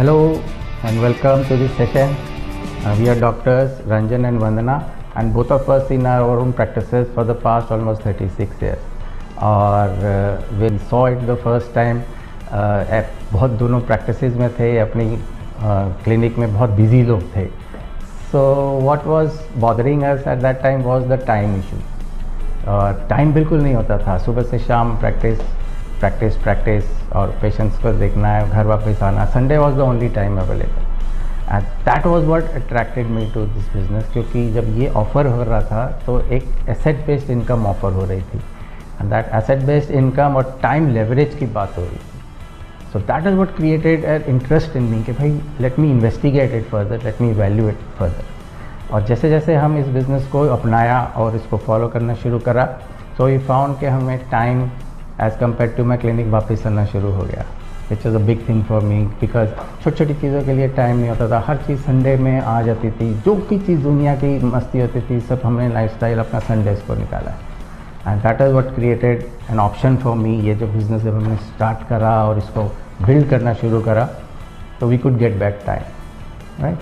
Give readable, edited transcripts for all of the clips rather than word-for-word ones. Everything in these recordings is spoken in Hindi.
Hello and welcome to this session. We are doctors Ranjan and Vandana, and both of us in our own practices for the past almost 36 years. और when saw it the first time, बहुत दोनों practices में थे, अपनी clinic में बहुत busy लोग थे. So what was bothering us at that time was the time issue. Time बिल्कुल नहीं होता था. सुबह से शाम प्रैक्टिस और पेशेंट्स को देखना है, घर वापस आना. Sunday was the only time available and that was what attracted me to this business. क्योंकि जब ये ऑफ़र हो रहा था तो एक एसेट बेस्ड इनकम ऑफ़र हो रही थी and that asset based income और टाइम लेवरेज की बात हो रही थी. So that is what created an interest in me कि भाई let me investigate it further, let me evaluate further. और जैसे जैसे हम इस बिज़नेस को अपनाया और इसको फॉलो करना शुरू करा, सो वी फाउंड कि हमें time as compare to my clinic वापस आना शुरू हो गया, which is a big thing for me. Because छोटी छोटी चीज़ों के लिए टाइम नहीं होता था. हर चीज़ संडे में आ जाती थी. जो भी चीज़ दुनिया की मस्ती होती थी सब हमने लाइफस्टाइल अपना संडेज़ को निकाला है and that is what created an option for me. ये जो बिज़नेस जब हमने स्टार्ट करा और इसको बिल्ड करना शुरू करा तो we could get back time, right.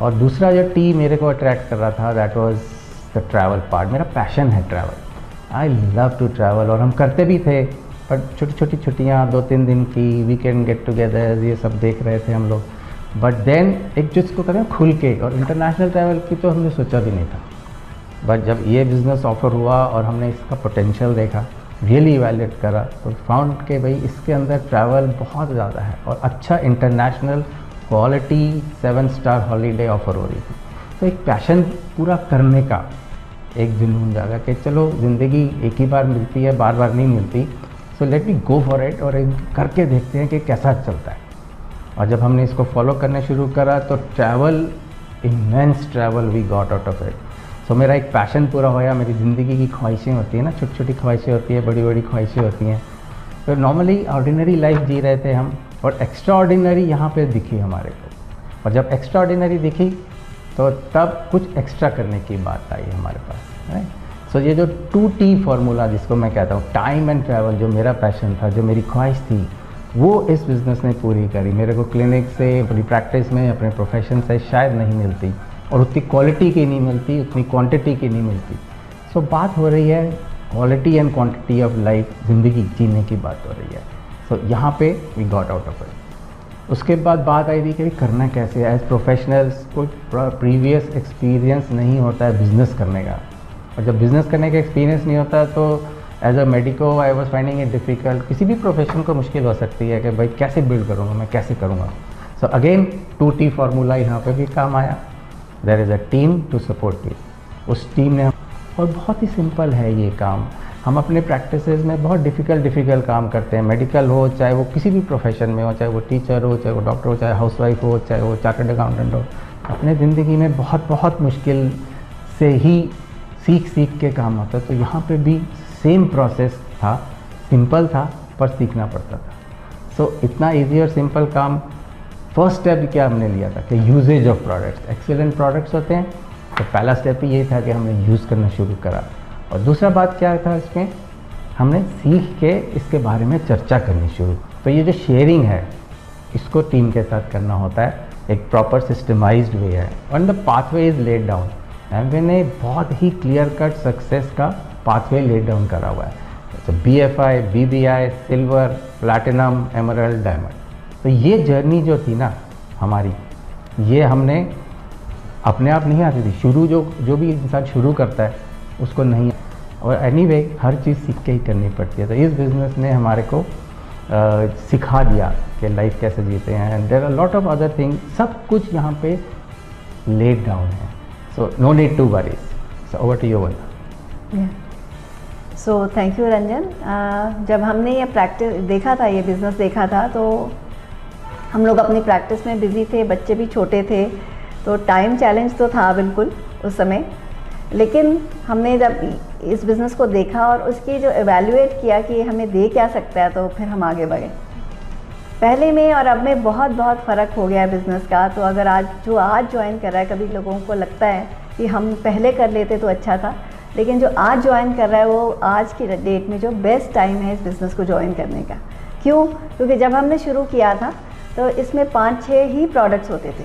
और दूसरा जो टी मेरे को अट्रैक्ट कर रहा था that was the travel part. मेरा पैशन है travel. I love to travel और हम करते भी थे, पर छोटी छोटी छुट्टियाँ 2-3 दिन की, वीकेंड गेट टुगेदर, ये सब देख रहे थे हम लोग. बट देन एक जिसको कहते हैं खुल के, और इंटरनेशनल ट्रैवल की तो हमने सोचा भी नहीं था. बट जब ये बिज़नेस ऑफ़र हुआ और हमने इसका पोटेंशियल देखा, रियली इवैल्यूएट करा, तो फाउंड के भाई इसके अंदर ट्रैवल बहुत ज़्यादा है और अच्छा international quality 7 star holiday offer हो रही थी. तो एक पैशन पूरा करने का एक जुनून जागा कि चलो ज़िंदगी एक ही बार मिलती है, बार बार नहीं मिलती. So let me go for it और करके देखते हैं कि कैसा चलता है. और जब हमने इसको फॉलो करना शुरू करा तो travel, immense travel we got out of it. So मेरा एक पैशन पूरा होया. मेरी ज़िंदगी की ख्वाहिशें होती हैं ना, छोटी छोटी ख्वाहिशें होती हैं, बड़ी बड़ी ख्वाहिशें होती हैं. तो नॉर्मली ऑर्डिनरी लाइफ जी रहे थे हम, और एक्स्ट्रा ऑर्डिनरी यहाँ पे दिखी हमारे को. और जब एक्स्ट्रा ऑर्डिनरी दिखी तो तब कुछ एक्स्ट्रा करने की बात आई हमारे पास, राइट. सो ये जो 2T फार्मूला जिसको मैं कहता हूँ, टाइम एंड ट्रैवल, जो मेरा पैशन था, जो मेरी ख्वाहिश थी, वो इस बिज़नेस ने पूरी करी. मेरे को क्लिनिक से, अपनी प्रैक्टिस में, अपने प्रोफेशन से शायद नहीं मिलती, और उतनी क्वालिटी की नहीं मिलती, उतनी क्वांटिटी की नहीं मिलती. सो बात हो रही है quality and quantity of life, ज़िंदगी जीने की बात हो रही है. सो यहाँ पे we got out of it. उसके बाद बात आई थी कि करना कैसे है. एज प्रोफेशनल्स कोई प्रीवियस एक्सपीरियंस नहीं होता है बिज़नेस करने का, और जब बिज़नेस करने का एक्सपीरियंस नहीं होता तो as a medico I was finding it difficult. किसी भी प्रोफेशन को मुश्किल हो सकती है कि भाई कैसे बिल्ड करूँगा, मैं कैसे करूँगा. सो अगेन 2T फार्मूला यहाँ पे भी काम आया. There is a team to support you. उस टीम ने, और बहुत ही सिंपल है ये काम. हम अपने प्रैक्टिसेस में बहुत डिफ़िकल्ट काम करते हैं. मेडिकल हो, चाहे वो किसी भी प्रोफेशन में हो, चाहे वो टीचर हो, चाहे वो डॉक्टर हो, चाहे हाउसवाइफ हो, चाहे वो चार्टर्ड अकाउंटेंट हो. अपने ज़िंदगी में बहुत मुश्किल से ही सीख के काम होता है. तो यहाँ पे भी सेम प्रोसेस था, सिंपल था, पर सीखना पड़ता था. सो इतना ईजी और सिंपल काम. फर्स्ट स्टेप क्या हमने लिया था कि uses of products. Excellent products होते हैं, तो पहला स्टेप ही यही था कि हमने यूज़ करना शुरू करा. और दूसरा बात क्या था इसमें, हमने सीख के इसके बारे में चर्चा करनी शुरू. तो ये जो शेयरिंग है, इसको टीम के साथ करना होता है. एक प्रॉपर सिस्टमाइज्ड वे है, और the pathway is laid down. Amway ने बहुत ही क्लियर कट सक्सेस का पाथवे लेड डाउन करा हुआ है. तो BFI, BBI, silver, platinum, emerald, diamond. तो ये जर्नी जो थी ना हमारी, ये हमने अपने आप नहीं आती थी. शुरू जो भी इंसान शुरू करता है उसको नहीं, और एनीवे हर चीज़ सीख के ही करनी पड़ती है. तो इस बिज़नेस ने हमारे को सिखा दिया कि लाइफ कैसे जीते हैं. And there are lot of other thing. सब कुछ यहाँ पे लेड डाउन है. So no need to worry. So over to you Vandana. So thank you Ranjan. जब हमने ये प्रैक्टिस देखा था, ये बिज़नेस देखा था, तो हम लोग अपनी प्रैक्टिस में बिज़ी थे, बच्चे भी छोटे थे, तो टाइम चैलेंज तो था बिल्कुल उस समय. लेकिन हमने जब इस बिज़नेस को देखा और उसकी जो एवेल्युएट किया कि हमें दे क्या सकता है, तो फिर हम आगे बढ़े. पहले में और अब में बहुत फ़र्क हो गया है बिज़नेस का. तो अगर आज ज्वाइन कर रहा है, कभी लोगों को लगता है कि हम पहले कर लेते तो अच्छा था, लेकिन जो आज ज्वाइन कर रहा है वो आज की डेट में जो बेस्ट टाइम है इस बिज़नेस को ज्वाइन करने का. क्यों? क्योंकि जब हमने शुरू किया था तो इसमें 5-6 ही प्रोडक्ट्स होते थे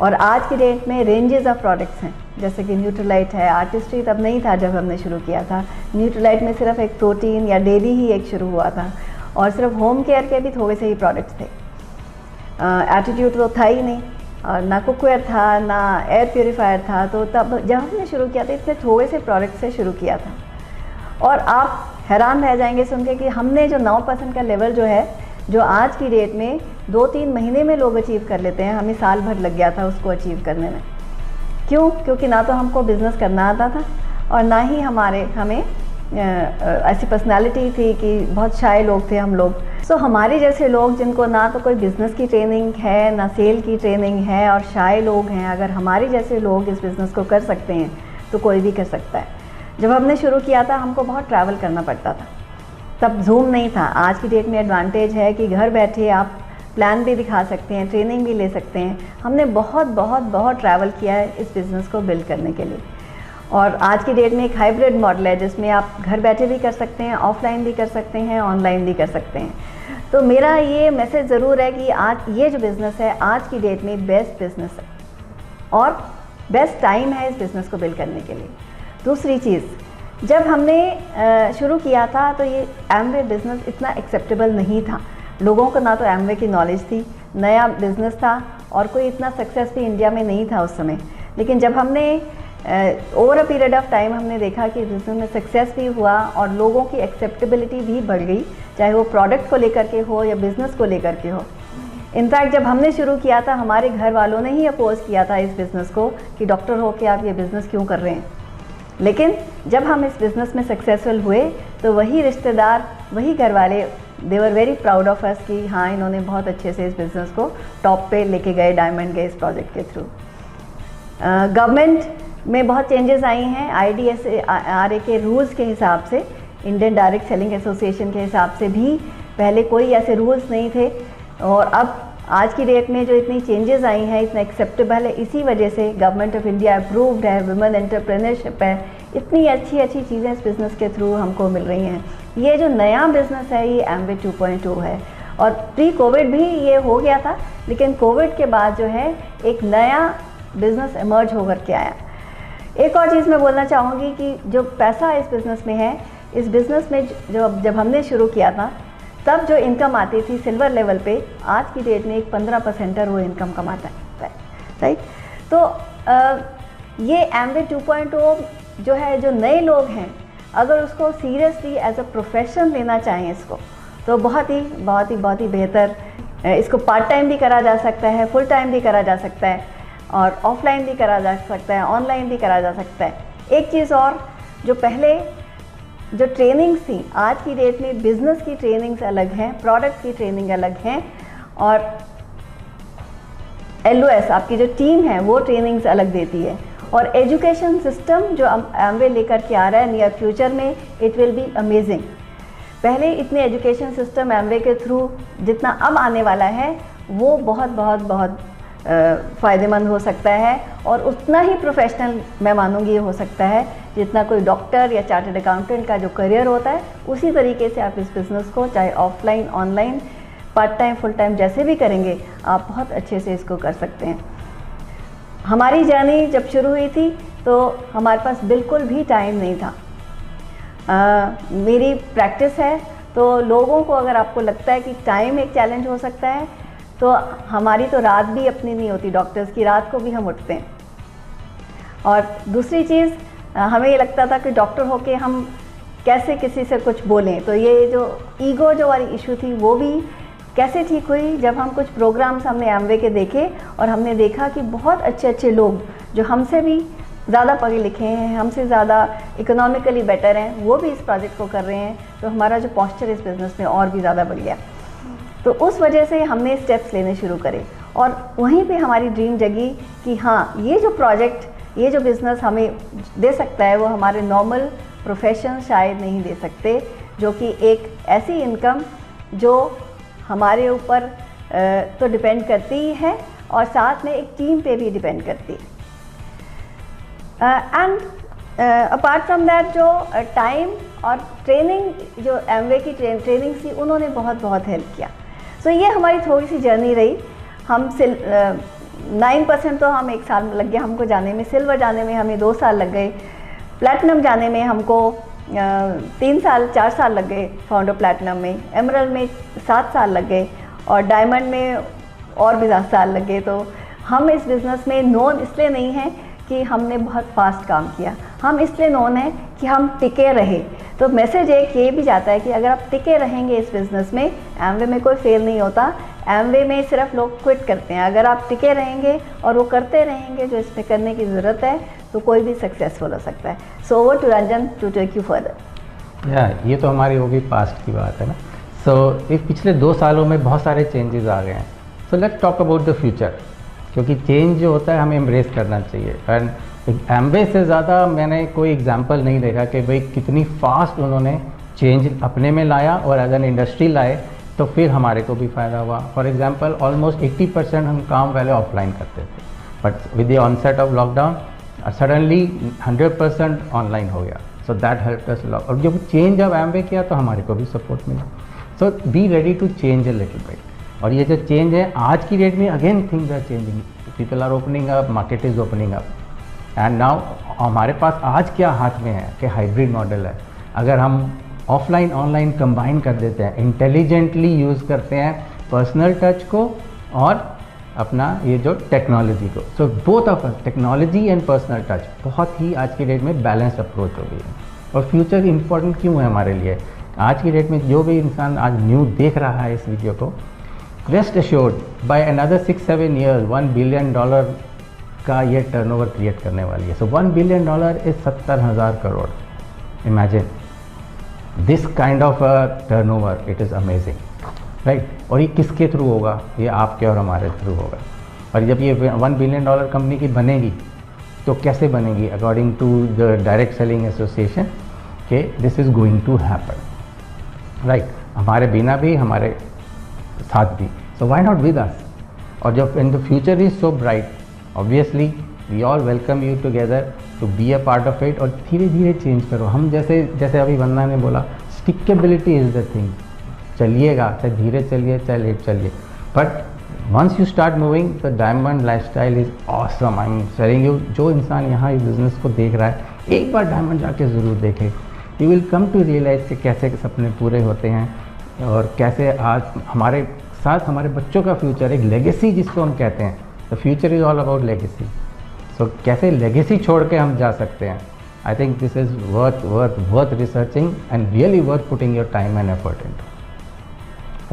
और आज की डेट में रेंजेस ऑफ प्रोडक्ट्स हैं, जैसे कि न्यूट्रीलाइट है। आर्टिस्ट्री तब नहीं था जब हमने शुरू किया था। न्यूट्रीलाइट में सिर्फ एक प्रोटीन या डेली ही एक शुरू हुआ था और सिर्फ होम केयर के भी थोड़े से ही प्रोडक्ट्स थे। एटीट्यूड तो था ही नहीं और ना कुकवेयर था, ना एयर प्योरीफायर था। तो तब जब हमने शुरू किया था इतने थोड़े से प्रोडक्ट से शुरू किया था और आप हैरान रह जाएंगे सुन के कि हमने जो 9% का लेवल जो है, जो आज की डेट में 2-3 महीने में लोग अचीव कर लेते हैं, हमें साल भर लग गया था उसको अचीव करने में। क्यों? क्योंकि ना तो हमको बिज़नेस करना आता था और ना ही हमें ऐसी पर्सनालिटी थी कि बहुत शाय लोग थे हम लोग। सो हमारे जैसे लोग जिनको ना तो कोई बिज़नेस की ट्रेनिंग है, ना सेल की ट्रेनिंग है और शाय लोग हैं, अगर हमारे जैसे लोग इस बिज़नेस को कर सकते हैं तो कोई भी कर सकता है। जब हमने शुरू किया था हमको बहुत ट्रैवल करना पड़ता था, तब जूम नहीं था। आज की डेट में एडवांटेज है कि घर बैठे आप प्लान भी दिखा सकते हैं, ट्रेनिंग भी ले सकते हैं। हमने बहुत बहुत बहुत ट्रैवल किया है इस बिज़नेस को बिल्ड करने के लिए और आज की डेट में एक हाइब्रिड मॉडल है जिसमें आप घर बैठे भी कर सकते हैं, ऑफलाइन भी कर सकते हैं, ऑनलाइन भी कर सकते हैं। तो मेरा ये मैसेज ज़रूर है कि आज ये जो बिज़नेस है आज की डेट में बेस्ट बिज़नेस है और बेस्ट टाइम है इस बिज़नेस को बिल्ड करने के लिए। दूसरी चीज़, जब हमने शुरू किया था तो ये एमवे बिज़नेस इतना एक्सेप्टेबल नहीं था। लोगों को ना तो एमवे की नॉलेज थी, नया बिज़नेस था और कोई इतना सक्सेस भी इंडिया में नहीं था उस समय। लेकिन जब हमने over a period of time हमने देखा कि बिज़नेस में सक्सेस भी हुआ और लोगों की एक्सेप्टेबिलिटी भी बढ़ गई, चाहे वो प्रोडक्ट को लेकर के हो या बिज़नेस को लेकर के हो। इनफैक्ट जब हमने शुरू किया था हमारे घर वालों ने ही अपोज किया था इस बिज़नेस को कि डॉक्टर हो के आप ये बिज़नेस क्यों कर रहे हैं। लेकिन जब हम इस बिज़नेस में सक्सेसफुल हुए तो वही रिश्तेदार, वही घर वाले, they were very proud of us कि हाँ इन्होंने बहुत अच्छे से इस बिज़नेस को टॉप पे लेके गए डायमंड गेज प्रोजेक्ट के थ्रू। गवर्नमेंट में बहुत चेंजेस आई हैं। IDSARA के रूल्स के हिसाब से, इंडियन डायरेक्ट सेलिंग एसोसिएशन के हिसाब से भी पहले कोई ऐसे रूल्स नहीं थे और अब आज की डेट में जो इतनी चेंजेस आई हैं, इतना एक्सेप्टेबल है, इसी वजह से गवर्नमेंट ऑफ इंडिया अप्रूव्ड है, वुमेन एंटरप्रेन्योरशिप है, इतनी अच्छी अच्छी चीज़ें इस बिज़नेस के थ्रू हमको मिल रही हैं। ये जो नया बिज़नेस है ये एमवे 2.0 है और प्री कोविड भी ये हो गया था, लेकिन कोविड के बाद जो है एक नया बिज़नेस इमर्ज होकर के आया। एक और चीज़ मैं बोलना चाहूँगी कि जो पैसा इस बिज़नेस में है, इस बिज़नेस में जब हमने शुरू किया था तब जो इनकम आती थी सिल्वर लेवल पे, आज की डेट में एक 15% वो इनकम कमाता है, राइट। तो ये एमवे 2.0 जो है, जो नए लोग हैं अगर उसको सीरियसली एज अ प्रोफेशन लेना चाहें इसको, तो बहुत ही बेहतर। इसको पार्ट टाइम भी करा जा सकता है, फुल टाइम भी करा जा सकता है और ऑफलाइन भी करा जा सकता है, ऑनलाइन भी करा जा सकता है। एक चीज़ और, जो पहले जो ट्रेनिंग्स थी, आज की डेट में बिज़नेस की ट्रेनिंग्स अलग हैं, प्रोडक्ट की ट्रेनिंग अलग हैं और LOS आपकी जो टीम है वो ट्रेनिंग्स अलग देती है। और एजुकेशन सिस्टम जो एमवे लेकर के आ रहा है नियर फ्यूचर में, इट विल बी अमेजिंग। पहले इतने एजुकेशन सिस्टम एमवे के थ्रू जितना अब आने वाला है वो बहुत फ़ायदेमंद हो सकता है और उतना ही प्रोफेशनल मैं मानूंगी हो सकता है जितना कोई डॉक्टर या चार्टर्ड अकाउंटेंट का जो करियर होता है। उसी तरीके से आप इस बिज़नेस को चाहे offline, online, part time, full time जैसे भी करेंगे, आप बहुत अच्छे से इसको कर सकते हैं। हमारी जर्नी जब शुरू हुई थी तो हमारे पास बिल्कुल भी टाइम नहीं था। मेरी प्रैक्टिस है, तो लोगों को अगर आपको लगता है कि टाइम एक चैलेंज हो सकता है, तो हमारी तो रात भी अपनी नहीं होती, डॉक्टर्स की रात को भी हम उठते हैं। और दूसरी चीज़, हमें ये लगता था कि डॉक्टर होके हम कैसे किसी से कुछ बोलें, तो ये जो ईगो जो वाली इशू थी वो भी कैसे ठीक हुई जब हम कुछ प्रोग्राम्स हमने एमवे के देखे और हमने देखा कि बहुत अच्छे लोग जो हमसे भी ज़्यादा पढ़े लिखे हैं, हमसे ज़्यादा इकोनॉमिकली बेटर हैं, वो भी इस प्रोजेक्ट को कर रहे हैं। तो हमारा जो पोस्चर इस बिज़नेस में और भी ज़्यादा बढ़ गया। तो उस वजह से हमने स्टेप्स लेने शुरू करे और वहीं पे हमारी ड्रीम जगी कि हाँ, ये जो प्रोजेक्ट, ये जो बिज़नेस हमें दे सकता है वो हमारे नॉर्मल प्रोफेशन शायद नहीं दे सकते, जो कि एक ऐसी इनकम जो हमारे ऊपर तो डिपेंड करती ही है और साथ में एक टीम पे भी डिपेंड करती है। एंड अपार्ट फ्रॉम दैट, जो टाइम और ट्रेनिंग, जो एमवे की ट्रेनिंग थी, उन्होंने बहुत हेल्प किया। सो ये हमारी थोड़ी सी जर्नी रही। हम 9% तो हम 1 साल लग गया हमको जाने में, सिल्वर जाने में हमें 2 साल लग गए, प्लैटिनम जाने में हमको 3 साल 4 साल लग गए फाउंडर प्लैटिनम में, एमरल्ड में 7 साल लग गए और डायमंड में और भी 10 साल लग गए। तो हम इस बिज़नेस में नोन इसलिए नहीं है कि हमने बहुत फास्ट काम किया, हम इसलिए नोन है कि हम टिके रहे। तो मैसेज एक ये भी जाता है कि अगर आप टिके रहेंगे इस बिज़नेस में, एमवे में कोई फेल नहीं होता, एमवे में सिर्फ लोग क्विट करते हैं। अगर आप टिके रहेंगे और वो करते रहेंगे जो इसमें करने की ज़रूरत है, तो कोई भी सक्सेसफुल हो सकता है। So over to Ranjan to take you further. ये तो हमारी होगी पास्ट की बात है ना। सो इस पिछले 2 सालों में बहुत सारे चेंजेस आ गए हैं। So let's talk about the future, क्योंकि चेंज जो होता है हमें एम्ब्रेस करना चाहिए। एंड एम्ब्रेस से ज़्यादा मैंने कोई एग्जांपल नहीं देखा कि भाई कितनी फास्ट उन्होंने चेंज अपने में लाया और एज एन इंडस्ट्री लाए, तो फिर हमारे को भी फ़ायदा हुआ। फॉर एग्जांपल ऑलमोस्ट 80% हम काम पहले ऑफलाइन करते थे, but with the onset of lockdown suddenly 100% online हो गया। So that help us lot. और जब चेंज अब एमवे किया तो हमारे को भी सपोर्ट मिला। So be ready to change a little bit. और ये जो चेंज है आज की डेट में, again things are changing, people are opening up, market is opening up. And now हमारे पास आज क्या हाथ में है कि हाइब्रिड मॉडल है। अगर हम ऑफलाइन ऑनलाइन कंबाइन कर देते हैं, इंटेलिजेंटली यूज़ करते हैं पर्सनल टच को और अपना ये जो टेक्नोलॉजी को, so both of us, technology and personal touch, बहुत ही आज की डेट में बैलेंस अप्रोच हो गई है। और फ्यूचर इंपॉर्टेंट क्यों है हमारे लिए? आज की डेट में जो भी इंसान आज न्यू देख रहा है इस वीडियो को, rest assured by another 6-7 years $1 billion का ये टर्नओवर क्रिएट करने वाली है। सो $1 billion is 70,000 crore. Imagine this kind of a turnover, it is amazing, right. और ये किसके थ्रू होगा? ये आपके और हमारे थ्रू होगा। और जब ये $1 बिलियन कंपनी की बनेगी तो कैसे बनेगी? According to the direct selling association के this is going to happen, right. हमारे बिना भी, हमारे साथ भी। So why not with us? और जब in the future is so bright, obviously we all welcome you together to be a part of it. और धीरे धीरे चेंज करो। हम जैसे अभी वंदना ने बोला, स्टिकेबिलिटी इज़ द थिंग। चलिएगा, चाहे धीरे चलिए चाहे लेट चलिए, but once you start moving the diamond lifestyle is awesome. I am telling you, जो इंसान यहाँ इस बिज़नेस को देख रहा है, एक बार डायमंड जाके ज़रूर देखे। You will come to realise कि कैसे सपने पूरे होते हैं और कैसे आज हमारे साथ हमारे बच्चों का फ्यूचर, एक लेगेसी जिसको हम कहते हैं, the future is all about legacy. So कैसे लेगेसी छोड़ के हम जा सकते हैं? I think this is worth researching and really worth putting your time and effort into.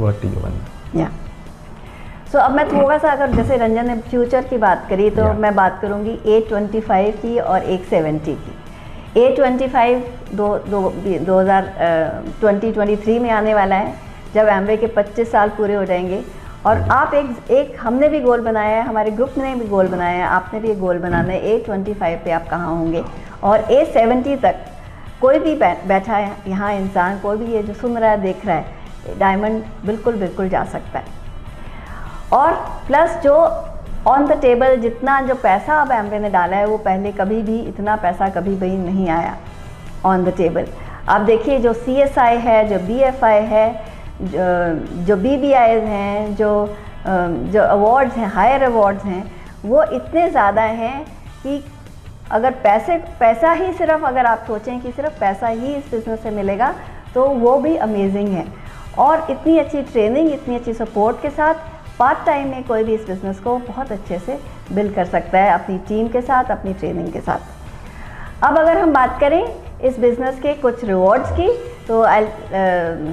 What do you want? या सो अब मैं थोड़ा सा, अगर जैसे रंजन ने फ्यूचर की बात करी तो मैं बात करूंगी A25 की और A70 की। A25 2023 में आने वाला है, जब एमवे के 25 साल पूरे हो जाएंगे। और आप एक हमने भी गोल बनाया है, हमारे ग्रुप ने भी गोल बनाया है, आपने भी एक गोल बनाना है A25 पे आप कहाँ होंगे। और A70 तक कोई भी बैठा है यहाँ इंसान, कोई भी ये जो सुन रहा है देख रहा है, डायमंड बिल्कुल जा सकता है। और प्लस जो ऑन द टेबल जितना जो पैसा अब एमवे ने डाला है, वो पहले कभी भी इतना पैसा कभी भी नहीं आया ऑन द टेबल। आप देखिए जो CSI है, जो BFI है, जो BBIs हैं, जो अवार्ड्स हैं, हायर अवार्ड्स हैं, वो इतने ज़्यादा हैं कि अगर पैसा ही सिर्फ, अगर आप सोचें कि सिर्फ पैसा ही इस बिज़नेस से मिलेगा, तो वो भी अमेजिंग है। और इतनी अच्छी ट्रेनिंग, इतनी अच्छी सपोर्ट के साथ पार्ट टाइम में कोई भी इस बिज़नेस को बहुत अच्छे से बिल्ड कर सकता है, अपनी टीम के साथ, अपनी ट्रेनिंग के साथ। अब अगर हम बात करें इस बिज़नेस के कुछ रिवॉर्ड्स की, तो I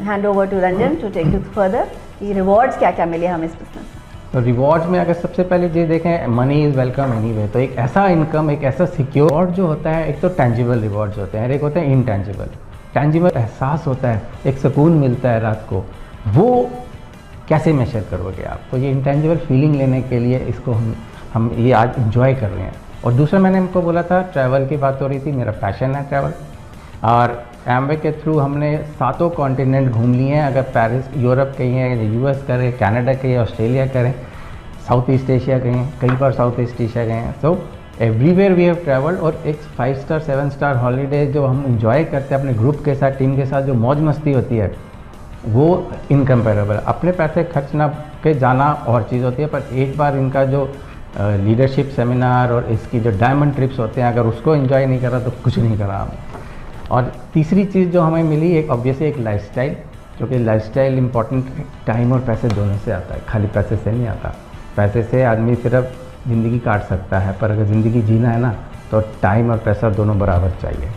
hand over to Ranjan to take you further कि रिवॉर्ड्स क्या क्या मिले हम इस बिज़नेस में। तो रिवॉर्ड्स में अगर सबसे पहले ये देखें, मनी इज़ वेलकम एनीवे। तो एक ऐसा इनकम, एक ऐसा सिक्योर जो होता है, एक तो टेंजिबल रिवॉर्ड्स होते हैं, एक होते हैं इनटेंजिबल। टेंजिबल एहसास होता है, एक सुकून मिलता है रात को, वो कैसे मेजर करोगे आप? तो ये इंटेंजिबल फीलिंग लेने के लिए इसको हम ये आज इंजॉय कर रहे हैं। और दूसरा, मैंने हमको बोला था ट्रैवल की बात हो रही थी, मेरा पैशन है ट्रैवल। और एमवे के थ्रू हमने 7 कॉन्टिनेंट घूम लिए हैं। अगर पेरिस यूरोप कहीं है, US करें, कनाडा कहीं, ऑस्ट्रेलिया करें, साउथ ईस्ट एशिया कहीं, कई बार साउथ ईस्ट एशिया गए हैं। So everywhere we have travelled. और एक 5 स्टार 7 स्टार हॉलीडे जो हम इंजॉय करते हैं अपने ग्रुप के साथ, टीम के साथ, जो मौज मस्ती होती है, वो इनकम्पेरेबल। अपने पैसे खर्च ना के जाना और चीज़ होती है, पर एक बार इनका जो लीडरशिप सेमिनार और इसकी जो डायमंड ट्रिप्स होते हैं, अगर उसको एंजॉय नहीं करा तो कुछ नहीं करा हमें। और तीसरी चीज़ जो हमें मिली, एक ऑब्वियसली एक लाइफस्टाइल, क्योंकि लाइफस्टाइल इम्पॉर्टेंट टाइम और पैसे दोनों से आता है, खाली पैसे से नहीं आता। पैसे से आदमी सिर्फ ज़िंदगी काट सकता है, पर अगर ज़िंदगी जीना है ना तो टाइम और पैसा दोनों बराबर चाहिए।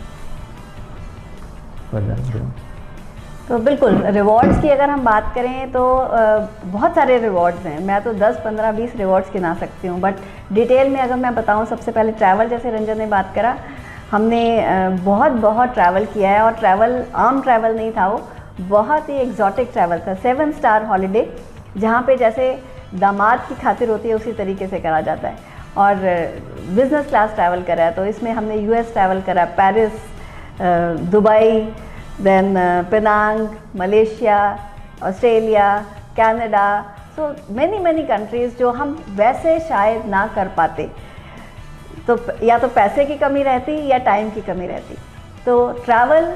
तो बिल्कुल रिवॉर्ड्स की अगर हम बात करें तो बहुत सारे रिवॉर्ड्स हैं। मैं तो 10, 15, 20 रिवॉर्ड्स गिना सकती हूँ, बट डिटेल में अगर मैं बताऊँ, सबसे पहले ट्रैवल, जैसे रंजन ने बात करा, हमने बहुत ट्रैवल किया है। और ट्रैवल आम ट्रैवल नहीं था, वो बहुत ही एग्जॉटिक ट्रैवल था। 7 स्टार हॉलीडे, जहाँ पे जैसे दामाद की खातिर होती है उसी तरीके से करा जाता है। और बिज़नेस क्लास ट्रैवल करा है, तो इसमें हमने US ट्रैवल करा, Paris, Dubai, then Penang, Malaysia, Australia, Canada, so many countries जो हम वैसे शायद ना कर पाते। तो या तो पैसे की कमी रहती या टाइम की कमी रहती। तो ट्रैवल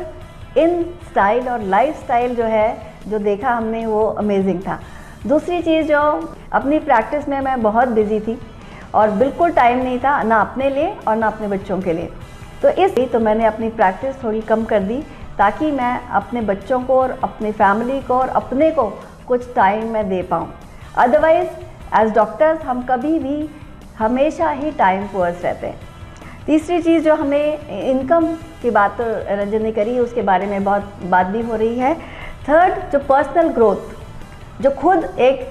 इन स्टाइल और लाइफ स्टाइल जो है, जो देखा हमने, वो अमेजिंग था। दूसरी चीज़, जो अपनी प्रैक्टिस में मैं बहुत बिजी थी और बिल्कुल टाइम नहीं था, ना अपने लिए और ना अपने बच्चों के लिए। तो इसलिए तो मैंने अपनी प्रैक्टिस थोड़ी कम कर दी, ताकि मैं अपने बच्चों को और अपनी फैमिली को और अपने को कुछ टाइम मैं दे पाऊँ। अदरवाइज़ एज डॉक्टर्स हम कभी भी हमेशा ही टाइम पुअर्स रहते हैं। तीसरी चीज़, जो हमें इनकम की बात तो रंजन ने करी, उसके बारे में बहुत बात भी हो रही है। थर्ड, जो पर्सनल ग्रोथ, जो खुद एक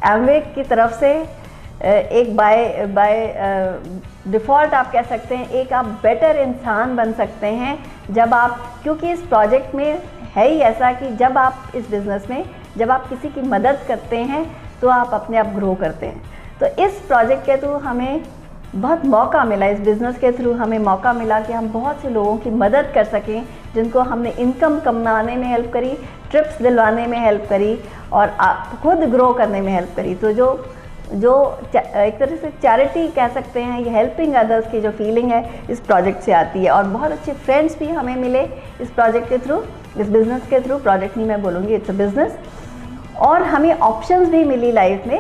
एमवे की तरफ से एक बाय डिफ़ॉल्ट आप कह सकते हैं, एक आप बेटर इंसान बन सकते हैं जब आप, क्योंकि इस प्रोजेक्ट में है ही ऐसा कि जब आप इस बिज़नेस में, जब आप किसी की मदद करते हैं तो आप अपने आप ग्रो करते हैं। तो इस प्रोजेक्ट के थ्रू हमें बहुत मौका मिला, इस बिज़नेस के थ्रू हमें मौका मिला कि हम बहुत से लोगों की मदद कर सकें, जिनको हमने इनकम कमाने में हेल्प करी, ट्रिप्स दिलवाने में हेल्प करी और खुद ग्रो करने में हेल्प करी। तो जो एक तरह से चैरिटी कह सकते हैं, ये हेल्पिंग अदर्स की जो फीलिंग है इस प्रोजेक्ट से आती है। और बहुत अच्छे फ्रेंड्स भी हमें मिले इस प्रोजेक्ट के थ्रू, इस बिज़नेस के थ्रू। प्रोजेक्ट नहीं मैं बोलूँगी, इट्स अ बिज़नेस। और हमें ऑप्शंस भी मिली लाइफ में,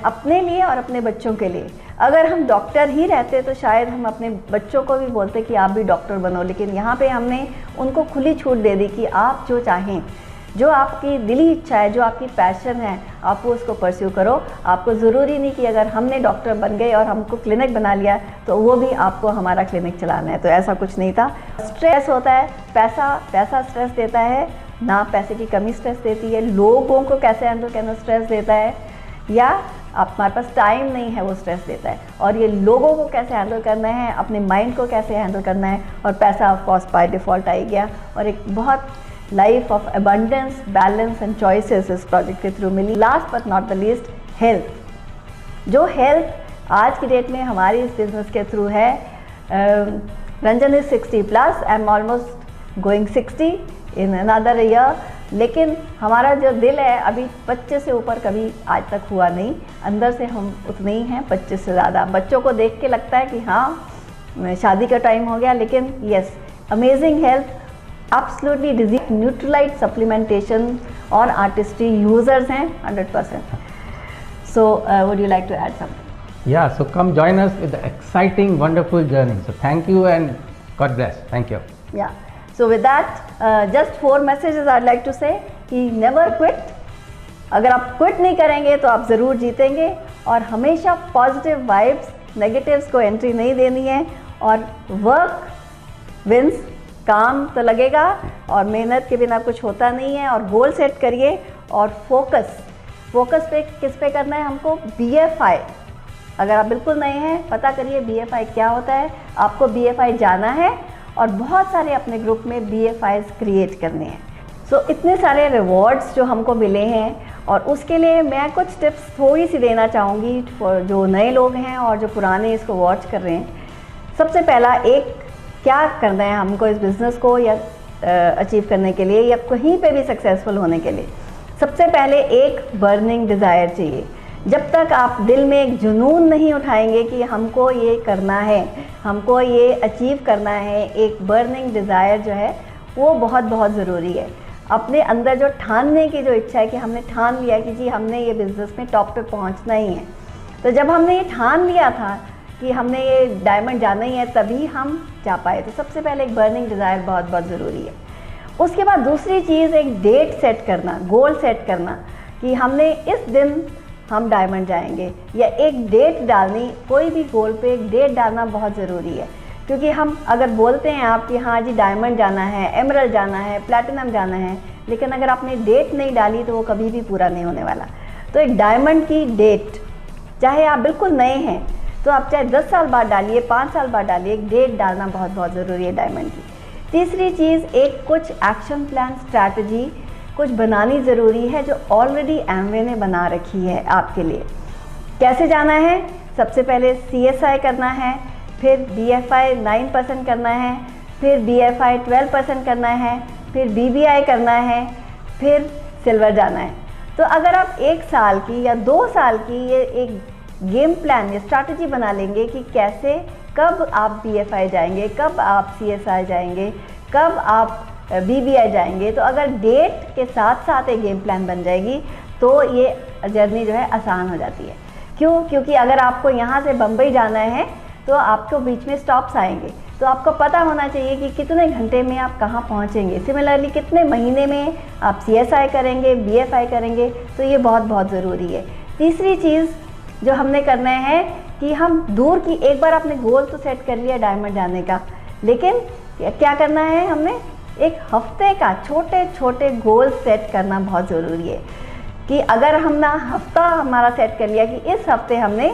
अपने लिए और अपने बच्चों के लिए। अगर हम डॉक्टर ही रहते तो शायद हम अपने बच्चों को भी बोलते कि आप भी डॉक्टर बनो, लेकिन यहाँ पे हमने उनको खुली छूट दे दी कि आप जो चाहें, जो आपकी दिली इच्छा है, जो आपकी पैशन है, आप वो उसको परस्यू करो। आपको ज़रूरी नहीं कि अगर हमने डॉक्टर बन गए और हमको क्लिनिक बना लिया तो वो भी आपको हमारा क्लिनिक चलाना है, तो ऐसा कुछ नहीं था। स्ट्रेस होता है, पैसा स्ट्रेस देता है ना, पैसे की कमी स्ट्रेस देती है, लोगों को कैसे हैंडल करना स्ट्रेस देता है, या हमारे पास टाइम नहीं है वो स्ट्रेस देता है। और ये लोगों को कैसे हैंडल करना है, अपने माइंड को कैसे हैंडल करना है, और पैसा ऑफ कोर्स बाय डिफ़ॉल्ट आ ही गया। और एक बहुत life of abundance, balance and choices इस प्रोजेक्ट के थ्रू मिली। Last but not the least, health. जो हेल्थ आज की डेट में हमारी इस बिज़नेस के थ्रू है, Ranjan is 60+, I am almost going 60 in another year, लेकिन हमारा जो दिल है अभी 25 से ऊपर कभी आज तक हुआ नहीं। अंदर से हम उतने ही हैं, 25 से ज़्यादा। बच्चों को देख के लगता है कि हाँ शादी का टाइम हो गया, लेकिन yes, amazing health, absolutely disease Nutrilite supplementation और आर्टिस्ट्री यूजर्स हैं 100%. So would you like to add something? Yeah, so come join us with the exciting, wonderful journey. So thank you and God bless. Thank you. Yeah. So with that, just 4 messages I'd like to say कि never quit. अगर आप क्विट नहीं करेंगे तो आप ज़रूर जीतेंगे, और हमेशा पॉजिटिव वाइब्स, नेगेटिव्स को एंट्री नहीं देनी है। और वर्क विंस, काम तो लगेगा और मेहनत के बिना कुछ होता नहीं है। और गोल सेट करिए और फोकस पे किस पे करना है हमको, BFI। अगर आप बिल्कुल नए हैं, पता करिए BFI क्या होता है। आपको BFI जाना है और बहुत सारे अपने ग्रुप में BFIs क्रिएट करने हैं। सो इतने सारे रिवॉर्ड्स जो हमको मिले हैं, और उसके लिए मैं कुछ टिप्स थोड़ी सी देना चाहूँगी फॉर जो नए लोग हैं और जो पुराने इसको वॉच कर रहे हैं। सबसे पहला, एक क्या करना है हमको इस बिज़नेस को या अचीव करने के लिए, या कहीं पे भी सक्सेसफुल होने के लिए। सबसे पहले एक बर्निंग डिज़ायर चाहिए। जब तक आप दिल में एक जुनून नहीं उठाएंगे कि हमको ये करना है, हमको ये अचीव करना है, एक बर्निंग डिज़ायर जो है वो बहुत बहुत ज़रूरी है। अपने अंदर जो ठानने की जो इच्छा है कि हमने ठान लिया कि जी हमने ये बिज़नेस में टॉप पे पहुंचना ही है, तो जब हमने ये ठान लिया था कि हमने ये डायमंड जाना ही है, तभी हम जा पाए। तो सबसे पहले एक बर्निंग डिज़ायर बहुत बहुत ज़रूरी है। उसके बाद दूसरी चीज़ एक डेट सेट करना, गोल सेट करना कि हमने इस दिन हम डायमंड जाएंगे, या एक डेट डालनी। कोई भी गोल पे एक डेट डालना बहुत ज़रूरी है, क्योंकि हम अगर बोलते हैं आप कि हाँ जी डायमंड जाना है, एमरल्ड जाना है, प्लैटिनम जाना है, लेकिन अगर आपने डेट नहीं डाली तो वो कभी भी पूरा नहीं होने वाला। तो एक डायमंड की डेट, चाहे आप बिल्कुल नए हैं तो आप चाहे 10 साल बाद डालिए, 5 साल बाद डालिए, एक डेट डालना बहुत बहुत ज़रूरी है डायमंड की। तीसरी चीज़, एक कुछ एक्शन प्लान, स्ट्रैटेजी कुछ बनानी ज़रूरी है जो ऑलरेडी एमवे ने बना रखी है आपके लिए। कैसे जाना है? सबसे पहले CSI करना है, फिर BFI 9% करना है, फिर BFI 12% करना है, फिर BBI करना है, फिर सिल्वर जाना है। तो अगर आप 1 साल की या 2 साल की ये एक गेम प्लान या स्ट्रैटेजी बना लेंगे कि कैसे, कब आप BFI जाएंगे, कब आप CSI जाएंगे, कब आप BBI जाएंगे, तो अगर डेट के साथ साथ एक गेम प्लान बन जाएगी तो ये जर्नी जो है आसान हो जाती है। क्यों? क्योंकि अगर आपको यहाँ से बम्बई जाना है तो आपको बीच में स्टॉप्स आएंगे, तो आपको पता होना चाहिए कि कितने घंटे में आप कहाँ पहुँचेंगे। सिमिलरली कितने महीने में आप CSI करेंगे, BFI करेंगे, तो ये बहुत बहुत ज़रूरी है। तीसरी चीज़ जो हमने करना है कि हम दूर की, एक बार आपने गोल तो सेट कर लिया डायमंड जाने का, लेकिन क्या करना है, हमने एक हफ्ते का छोटे छोटे गोल सेट करना बहुत ज़रूरी है। कि अगर हमने हफ्ता हमारा सेट कर लिया कि इस हफ्ते हमने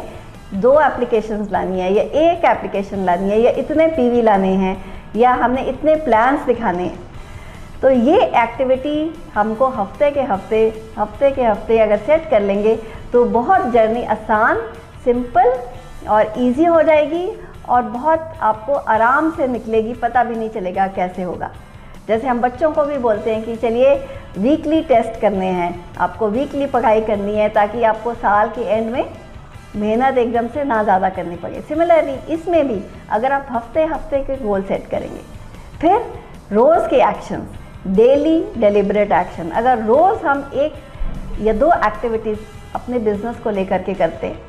2 एप्लीकेशंस लानी है, या 1 एप्लीकेशन लानी है, या इतने PV लाने हैं, या हमने इतने प्लान्स दिखाने हैं, तो ये एक्टिविटी हमको हफ्ते के हफ्ते अगर सेट कर लेंगे तो बहुत जर्नी आसान, सिंपल और इजी हो जाएगी, और बहुत आपको आराम से निकलेगी, पता भी नहीं चलेगा कैसे होगा। जैसे हम बच्चों को भी बोलते हैं कि चलिए वीकली टेस्ट करने हैं, आपको वीकली पढ़ाई करनी है ताकि आपको साल के एंड में मेहनत एकदम से ना ज़्यादा करनी पड़े। सिमिलरली इसमें भी अगर आप हफ्ते हफ्ते के गोल सेट करेंगे, फिर रोज़ के एक्शंस, डेली डेलिब्रेट एक्शन, अगर रोज़ हम 1 या 2 एक्टिविटीज़ अपने बिजनेस को लेकर के करते हैं,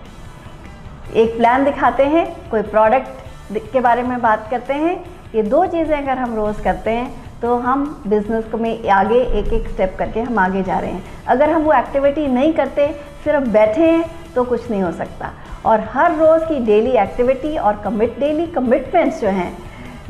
एक प्लान दिखाते हैं, कोई प्रोडक्ट के बारे में बात करते हैं, ये 2 चीज़ें अगर हम रोज़ करते हैं तो हम बिज़नेस को में आगे एक एक स्टेप करके हम आगे जा रहे हैं। अगर हम वो एक्टिविटी नहीं करते, सिर्फ बैठे हैं, तो कुछ नहीं हो सकता। और हर रोज़ की डेली एक्टिविटी और डेली कमिटमेंट्स जो हैं,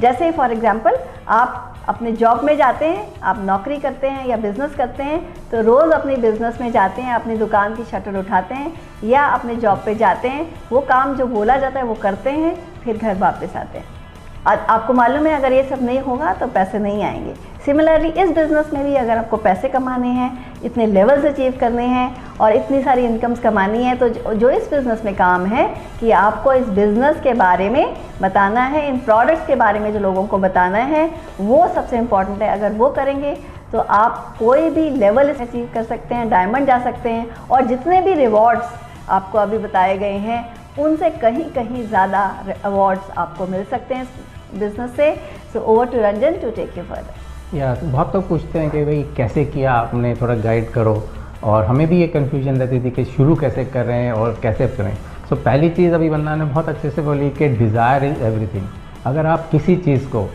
जैसे फॉर एग्जांपल आप अपने जॉब में जाते हैं, आप नौकरी करते हैं या बिज़नेस करते हैं, तो रोज़ अपने बिज़नेस में जाते हैं, अपनी दुकान की शटर उठाते हैं या अपने जॉब पे जाते हैं, वो काम जो बोला जाता है वो करते हैं, फिर घर वापस आते हैं। आपको मालूम है अगर ये सब नहीं होगा तो पैसे नहीं आएंगे। सिमिलरली इस बिज़नेस में भी अगर आपको पैसे कमाने हैं, इतने लेवल्स अचीव करने हैं और इतनी सारी इनकम्स कमानी है, तो जो इस बिज़नेस में काम है कि आपको इस बिज़नेस के बारे में बताना है, इन प्रोडक्ट्स के बारे में जो लोगों को बताना है, वो सबसे इम्पॉर्टेंट है। अगर वो करेंगे तो आप कोई भी लेवल अचीव कर सकते हैं, डायमंड जा सकते हैं, और जितने भी रिवॉर्ड्स आपको अभी बताए गए हैं उनसे कहीं ज़्यादा अवार्ड्स आपको मिल सकते हैं बिजनेस से। So over to Ranjan to take you further. या बहुत लोग पूछते हैं कि भाई कैसे किया आपने, थोड़ा गाइड करो, और हमें भी ये कन्फ्यूजन रहती थी कि शुरू कैसे कर रहे हैं और कैसे करें। सो पहली चीज़ अभी बंदा ने बहुत अच्छे से बोली कि डिज़ायर इज़ एवरीथिंग। अगर आप किसी चीज़ को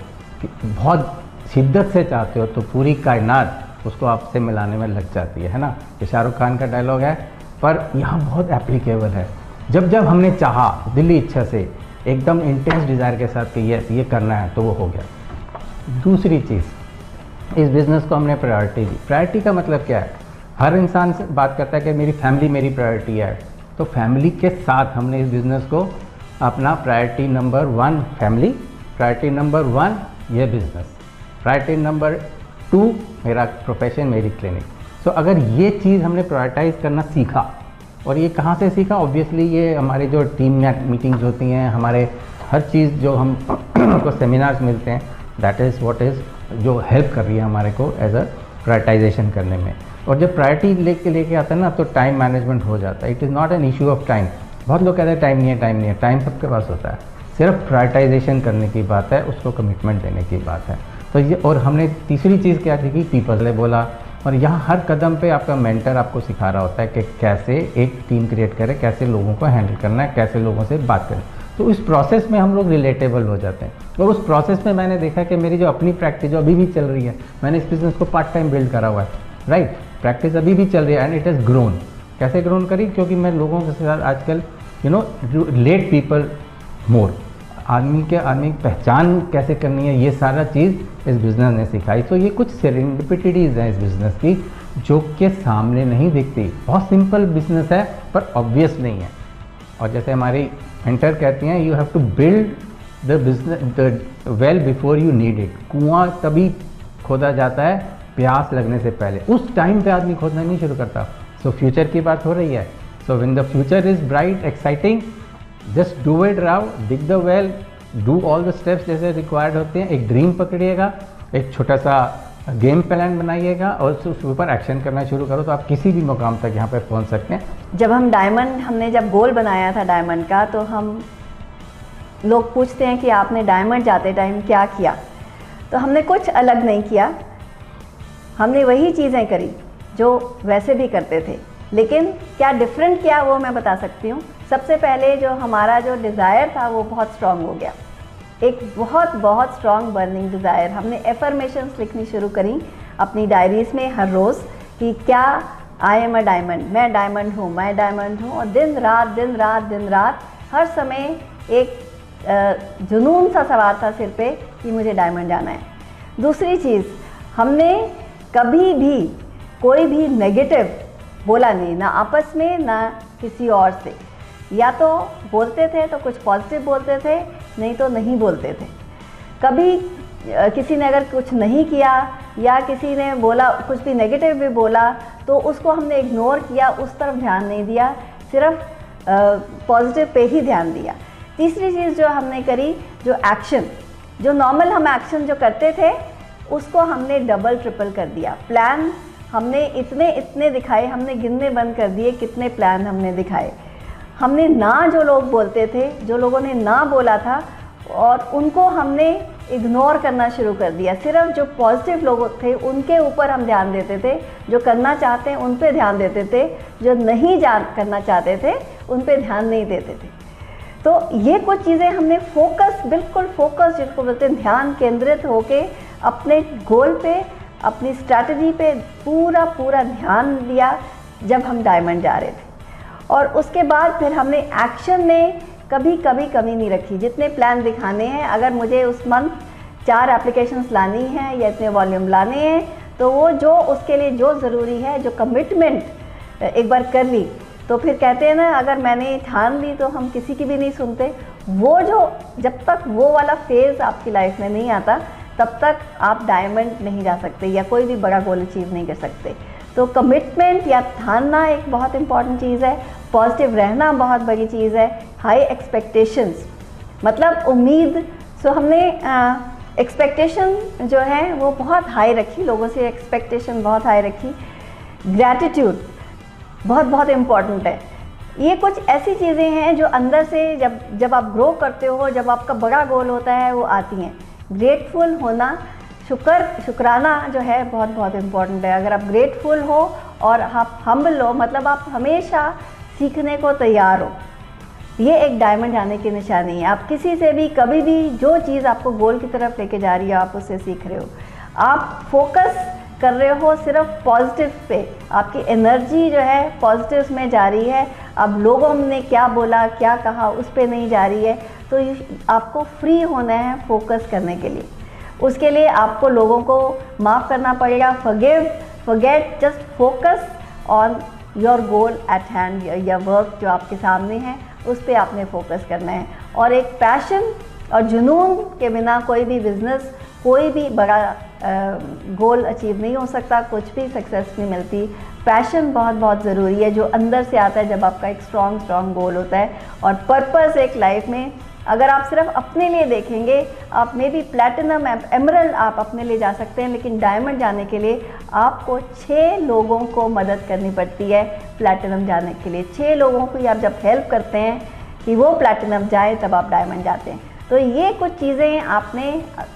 बहुत शिद्दत से चाहते हो तो पूरी कायनात उसको आपसे मिलाने में लग जाती है ना। ये शाहरुख खान का डायलॉग है, पर यहाँ बहुत एप्लीकेबल है। जब जब हमने चाहा दिली इच्छा से, एकदम इंटेंस डिज़ायर के साथ कि यस ये करना है, तो वो हो गया। दूसरी चीज़, इस बिज़नेस को हमने प्रायोरिटी दी। प्रायोरिटी का मतलब क्या है? हर इंसान से बात करता है कि मेरी फैमिली मेरी प्रायोरिटी है, तो फैमिली के साथ हमने इस बिज़नेस को अपना priority number 1 family, priority number 1 ये बिज़नेस, प्रायोरिटी नंबर 2 मेरा प्रोफेशन, मेरी क्लिनिक। सो अगर ये चीज़ हमने प्रायोरिटाइज़ करना सीखा, और ये कहाँ से सीखा? ऑब्वियसली ये हमारे जो टीम मीटिंग्स होती हैं, हमारे हर चीज़ जो हम को सेमिनार्स मिलते हैं, दैट इज़ व्हाट इज़ जो हेल्प कर रही है हमारे को एज अ प्रायोरिटाइजेशन करने में। और जब प्रायोरिटी लेके आता है ना, तो टाइम मैनेजमेंट हो जाता है। It is not an issue of time. बहुत लोग कहते हैं टाइम नहीं है, टाइम नहीं है। टाइम सबके पास होता है, सिर्फ प्रायोरिटाइजेशन करने की बात है, उसको कमिटमेंट देने की बात है। तो ये, और हमने तीसरी चीज़ क्या की, पीपल ने बोला, और यहाँ हर कदम पे आपका मेंटर आपको सिखा रहा होता है कि कैसे एक टीम क्रिएट करें, कैसे लोगों को हैंडल करना है, कैसे लोगों से बात करें। तो इस प्रोसेस में हम लोग रिलेटेबल हो जाते हैं। और उस प्रोसेस में मैंने देखा कि मेरी जो अपनी प्रैक्टिस जो अभी भी चल रही है, मैंने इस बिज़नेस को पार्ट टाइम बिल्ड करा हुआ है, राइट। प्रैक्टिस अभी भी चल रही है एंड इट हैज़ ग्रोन। कैसे ग्रोन करी? क्योंकि मैं लोगों के साथ आजकल रिलेट पीपल मोर, आदमी की पहचान कैसे करनी है, ये सारा चीज़ इस बिज़नेस ने सिखाई। तो ये कुछ सेरेंडिपिटीज़ हैं इस बिज़नेस की जो कि सामने नहीं दिखती। बहुत सिंपल बिज़नेस है पर ऑब्वियस नहीं है। और जैसे हमारी मेंटर कहती हैं, you have to build the business the well before you need it. कुआं तभी खोदा जाता है प्यास लगने से पहले, उस टाइम पे आदमी खोदना नहीं शुरू करता। सो फ्यूचर की बात हो रही है। So when the future is bright, exciting, just do it row, dig the well, do all the steps जैसे रिक्वायर्ड होते हैं। एक ड्रीम पकड़िएगा, एक छोटा सा गेम प्लान बनाइएगा और उसके ऊपर एक्शन करना शुरू करो, तो आप किसी भी मुकाम तक यहाँ पर पहुँच सकते हैं। जब हम डायमंड, हमने जब गोल बनाया था डायमंड का, तो हम लोग पूछते हैं कि आपने डायमंड जाते टाइम क्या किया। तो हमने कुछ अलग नहीं किया, हमने वही चीज़ें करी जो वैसे भी करते थे, लेकिन क्या डिफरेंट किया वो मैं बता सकती हूँ। सबसे पहले जो हमारा जो डिज़ायर था वो बहुत स्ट्रांग हो गया, एक बहुत स्ट्रांग बर्निंग डिज़ायर। हमने एफर्मेशंस लिखनी शुरू करी अपनी डायरीज़ में हर रोज़ कि क्या आई एम अ डायमंड, मैं डायमंड हूँ, मैं डायमंड हूँ। और दिन रात हर समय एक जुनून सा सवार था सिर पे कि मुझे डायमंड जाना है। दूसरी चीज़, हमने कभी भी कोई भी नेगेटिव बोला नहीं, ना आपस में ना किसी और से। या तो बोलते थे तो कुछ पॉजिटिव बोलते थे, नहीं तो नहीं बोलते थे। कभी किसी ने अगर कुछ नहीं किया या किसी ने बोला, कुछ भी नेगेटिव भी बोला, तो उसको हमने इग्नोर किया, उस तरफ ध्यान नहीं दिया, सिर्फ पॉजिटिव पे ही ध्यान दिया। तीसरी चीज़ जो हमने करी, जो एक्शन, जो नॉर्मल हम एक्शन जो करते थे उसको हमने डबल ट्रिपल कर दिया। प्लान हमने इतने दिखाए, हमने गिनने बंद कर दिए कितने प्लान हमने दिखाए। हमने ना जो लोग बोलते थे, जो लोगों ने ना बोला था, और उनको हमने इग्नोर करना शुरू कर दिया। सिर्फ जो पॉजिटिव लोग थे उनके ऊपर हम ध्यान देते थे, जो करना चाहते हैं उन पे ध्यान देते थे, जो नहीं करना चाहते थे उन पे ध्यान नहीं देते थे। तो ये कुछ चीज़ें हमने बिल्कुल फोकस जिसको बोलते हैं, ध्यान केंद्रित होके अपने गोल पे, अपनी स्ट्रैटेजी पे पूरा ध्यान दिया जब हम डायमंड जा रहे थे। और उसके बाद फिर हमने एक्शन में कभी कमी नहीं रखी। जितने प्लान दिखाने हैं, अगर मुझे उस मंथ 4 एप्लीकेशंस लानी है या इतने वॉल्यूम लाने हैं, तो वो जो उसके लिए जो ज़रूरी है, जो कमिटमेंट एक बार कर ली, तो फिर कहते हैं ना, अगर मैंने ठान ली तो हम किसी की भी नहीं सुनते। वो जो जब तक वो वाला फेज़ आपकी लाइफ में नहीं आता, तब तक आप डायमंड नहीं जा सकते या कोई भी बड़ा गोल अचीव नहीं कर सकते। तो कमिटमेंट या ठानना एक बहुत इंपॉर्टेंट चीज़ है। पॉजिटिव रहना बहुत बड़ी चीज़ है। हाई एक्सपेक्टेशंस, मतलब उम्मीद। सो हमने एक्सपेक्टेशन जो है वो बहुत हाई रखी, लोगों से एक्सपेक्टेशन बहुत हाई रखी। ग्रैटिट्यूड बहुत इम्पॉर्टेंट है। ये कुछ ऐसी चीज़ें हैं जो अंदर से जब आप ग्रो करते हो, जब आपका बड़ा गोल होता है, वो आती हैं। ग्रेटफुल होना, शुक्राना जो है बहुत इम्पॉर्टेंट है। अगर आप ग्रेटफुल हो और आप हम्बल हो, मतलब आप हमेशा सीखने को तैयार हो, ये एक डायमंड जाने की निशानी है। आप किसी से भी कभी भी जो चीज़ आपको गोल की तरफ लेके जा रही है, आप उससे सीख रहे हो, आप फोकस कर रहे हो सिर्फ पॉजिटिव पे, आपकी एनर्जी जो है पॉजिटिव में जा रही है। अब लोगों ने क्या बोला, क्या कहा, उस पे नहीं जा रही है। तो आपको फ्री होना है फोकस करने के लिए। उसके लिए आपको लोगों को माफ़ करना पड़ेगा। Forget, just focus on your goal eight hand, या वर्क जो आपके सामने है उस पर आपने फोकस करना है। और एक पैशन और जुनून के बिना कोई भी बिज़नेस, कोई भी बड़ा गोल अचीव नहीं हो सकता, कुछ भी सक्सेस नहीं मिलती। पैशन बहुत ज़रूरी है, जो अंदर से आता है जब आपका एक स्ट्रॉन्ग गोल होता है। और पर्पस एक लाइफ में, अगर आप सिर्फ अपने लिए देखेंगे, आप मे बी प्लैटिनम, एमरल्ड आप अपने लिए जा सकते हैं, लेकिन डायमंड जाने के लिए आपको 6 लोगों को मदद करनी पड़ती है प्लैटिनम जाने के लिए। 6 लोगों को आप जब हेल्प करते हैं कि वो प्लैटिनम जाए, तब आप डायमंड जाते हैं। तो ये कुछ चीज़ें आपने,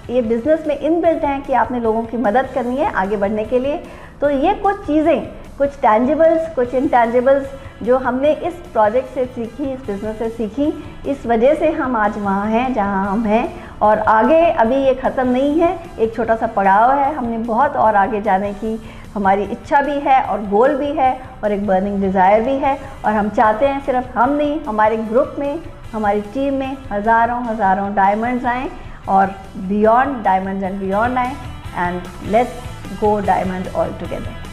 ये बिज़नेस में इनबिल्ट हैं कि आपने लोगों की मदद करनी है आगे बढ़ने के लिए। तो ये कुछ चीज़ें, कुछ टैंजिबल्स, कुछ इनटैंजिबल्स जो हमने इस प्रोजेक्ट से सीखी, इस बिज़नेस से सीखी, इस वजह से हम आज वहाँ हैं जहाँ हम हैं। और आगे अभी ये ख़त्म नहीं है, एक छोटा सा पड़ाव है, हमने बहुत और आगे जाने की हमारी इच्छा भी है और गोल भी है और एक बर्निंग डिज़ायर भी है। और हम चाहते हैं सिर्फ हम नहीं, हमारे ग्रुप में, हमारी टीम में हज़ारों डायमंड्स आएँ और बियॉन्ड, डायमंड्स एंड बियॉन्ड आएँ, and let's go diamond all together.